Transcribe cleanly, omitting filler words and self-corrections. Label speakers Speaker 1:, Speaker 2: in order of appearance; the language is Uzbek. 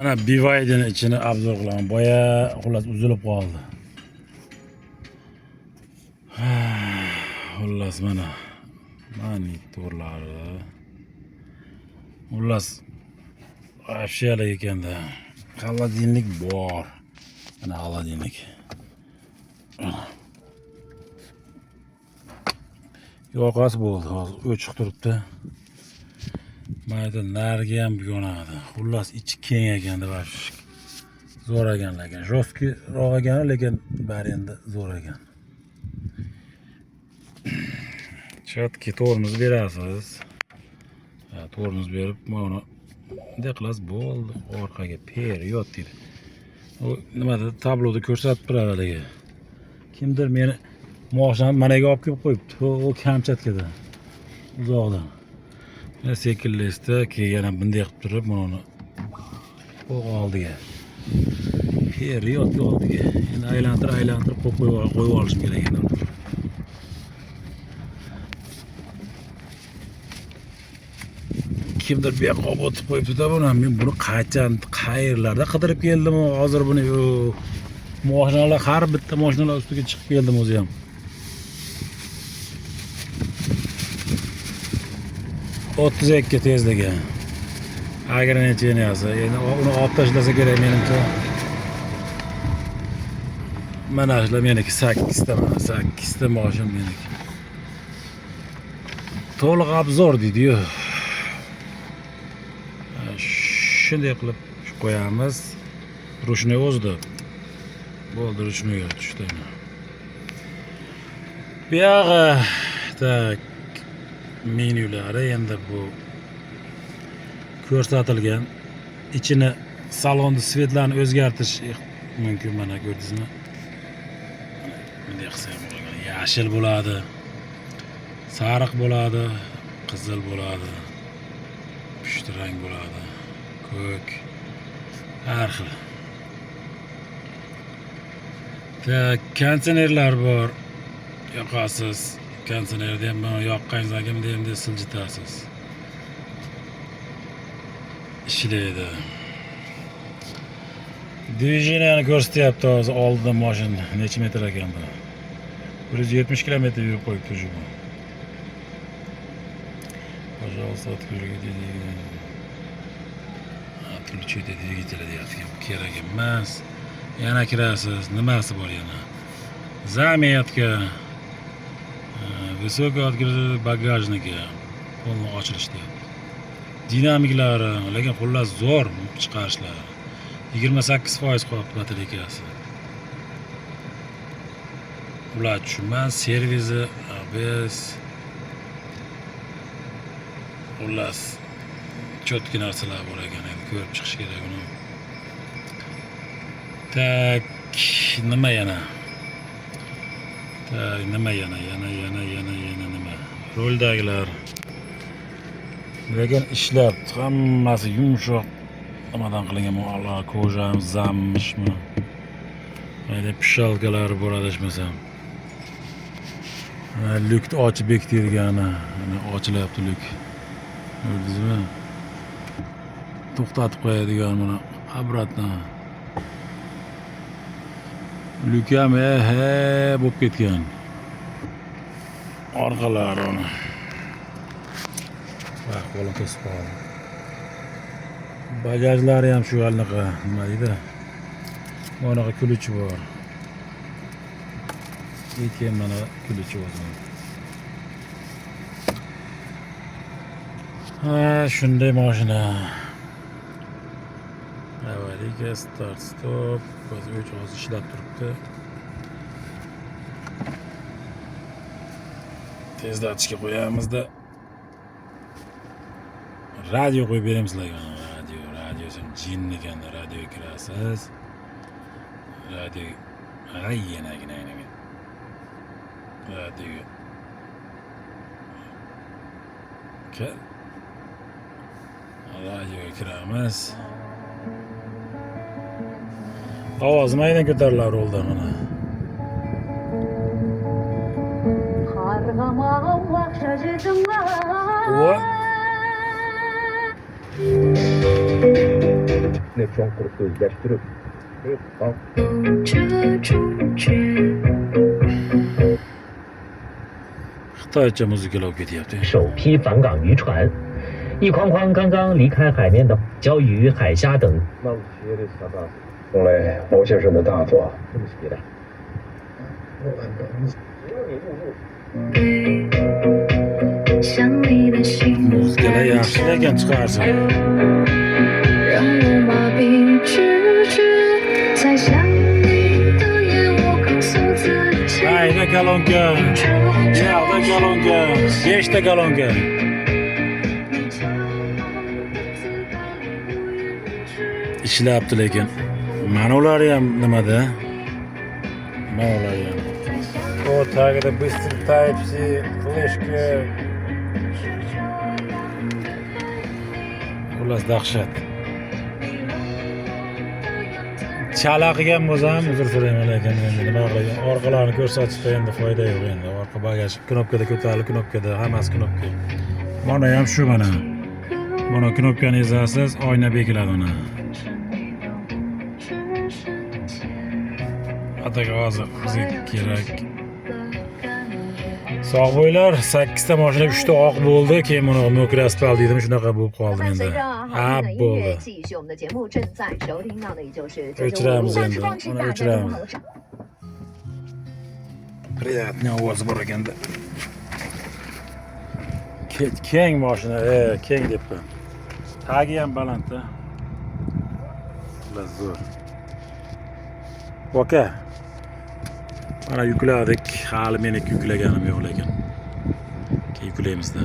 Speaker 1: Ana BYD'nin içini abzor qilaman. Boya xullas uzilib qoldi. Xullas mana monitorlari. Xullas afshiyala ekanda. Xolodilnik bor. Mana xolodilnik. Yoqasi bo'ldi, hozir o'chiq turibdi. Mayda nariga ham yonadi. Xullas ichi keng ekanda bash. Zo'r ekan lekin. Jostkiroq ekan, lekin bari endi zo'r ekan. Chatki tormoz berasiz. Tormoz berib, mana bunday qilasiz bo'ldi. Orqaga period deydi. O nimada tabloda ko'rsatib turadi haligi. Kimdir meni mashinani managa olib kelib qo'yibdi. O Kamchatkada. Uzoqdan. Mana sekillesda keyin yana bunday qilib turib, mana o oldiga. Period oldiga. Endi aylantirib qo'yib olishim kerak endi. Kimdir bu yoqqa olib o'tib qo'yibdi-da buni. Men buni qachon, qayerlarda qidirib keldim, hozir buni mashinalar har bitta mashinalar ustiga chiqib keldim o'zi ham. O'ttiz ikki tezligi. Ограниченияsi. Endi uni olib tashlasa kerak menimcha. Mana shular meniki 8 ta mana 8 ta mashina meniki. To'liq obzor deydi-yu. Shunday qilib qo'yamiz. Rushni o'zida. Bo'ldi, rushniga tushdi. Bu yog'i tak menyulari endi bu ko'rsatilgan. Ichini salonni svetlarni o'zgartirish mumkin, mana ko'rdingizmi? Bunday qilsa ham bo'ladi. Yashil bo'ladi, sariq bo'ladi, qizil bo'ladi, pushti rang bo'ladi, ko'k, har xil. Konditsionerlar bor. Yoqasiz. Konditsionerda ham buni yoqqaningizdan keyin endi siljitasiz. Ishlaydi. Dvijeniyaning ko'rsatyapti hozir oldida mashina necha metr ekan bu. 170 km yurib qo'yibdi shu. Пожалуйста, откройте. Отключите двигатель deyapti. Kerak emas. Yana kirasiz. Nimasi bor yana? Zametka. Высокий открытый багажники. Polni ochilish deyapti. Dinamiklari, lekin xullas zo'r chiqarishlar. 28% qolibdi batareykasi. Ular tushunmas, servisi, ABS. Xullas chotki narsalar bor ekan, endi ko'rib chiqish kerak uni. Tak, nima yana? Tak, nima yana nima? Roldagilar. Lekin ishlayapti, hammasi yumshoq. Nimadan qilingan, Alloh ko'jam zammishmi? Mayda pishalkalari bor adashmasam. Lukni ochib bektirgani, mana ochilyapti luk. Ko'rdingizmi? To'xtatib qo'yadigan mana obratno. Luk ham bo'lib ketgan. Orqalari uni. Bak, qo'lim to'sib qoldi. Bagajlari ham shu anaqa, nima deydi? Bunaqa kuluvchi bor. Keyin mana kuluvchi o'zi. Shunday mashina. Avariya, start stop, hozir ishlab turibdi. Tezlatishga qo'yamizda. Radio qo'yib beramizlar. Radio sen jin ekanda radio kirasiz. Radio yana. Radio. Radioga kiramiz. Ovoz maydan ko'tarilar rolda mana.
Speaker 2: Elektron kurusu özleştirip. Al.
Speaker 3: 这主角。
Speaker 1: Xitoycha muzikalar ketyapti.
Speaker 4: 首批返港渔船，一筐筐刚刚离开海面的礁鱼、海虾等。
Speaker 2: 用来毛先生的大作，这么写的。
Speaker 3: 想你的心
Speaker 1: Muzikalar yaxshi lekin chiqarsa.
Speaker 3: 让我麻痹知觉，在想你的夜，我告诉自己，
Speaker 1: Ayda galonka, yog'da galonka, 5ta galonka. Ishlabdi lekin. Mana ular ham nimada? Mana ular ham. O tagida bыстро Type-C, fleshka. Xullas dahshat. Chala qilgan bo'lsam uzr so'rayman lekin endi nima qilay? Orqalarini ko'rsatishda endi foyda yo'q endi. Orqa bagaj knopkada ko'tarilib, knopkada, hammasi knopka. Mana ham shu mana. Mana knopkani ezasiz, oyna bekiladi mana. Ataga hozir bizga kerak. Sog' bo'ylar, 8 ta mashina 3 ta oq bo'ldi, keyin buni Nokia Aspal dedim, shunaqa bo'lib qoldim
Speaker 5: 伴随
Speaker 1: endi.
Speaker 5: 着好听的音
Speaker 1: bo'ldi.
Speaker 5: 乐，继续我们的节目正在收听到的也就是这
Speaker 1: O'chiramiz
Speaker 5: 暂
Speaker 1: endi.
Speaker 5: 时放弃
Speaker 1: Uni
Speaker 5: 大家的
Speaker 1: o'chiramiz.
Speaker 5: 好赏。
Speaker 1: Приятный ovozi bor ekanda. Keng mashina, keng debman. Tagi ham balandda. Xullas zo'r. Oka. Mana yukladik. Hali meniki yuklaganim yo'q lekin. Keyin yuklaymiz-da.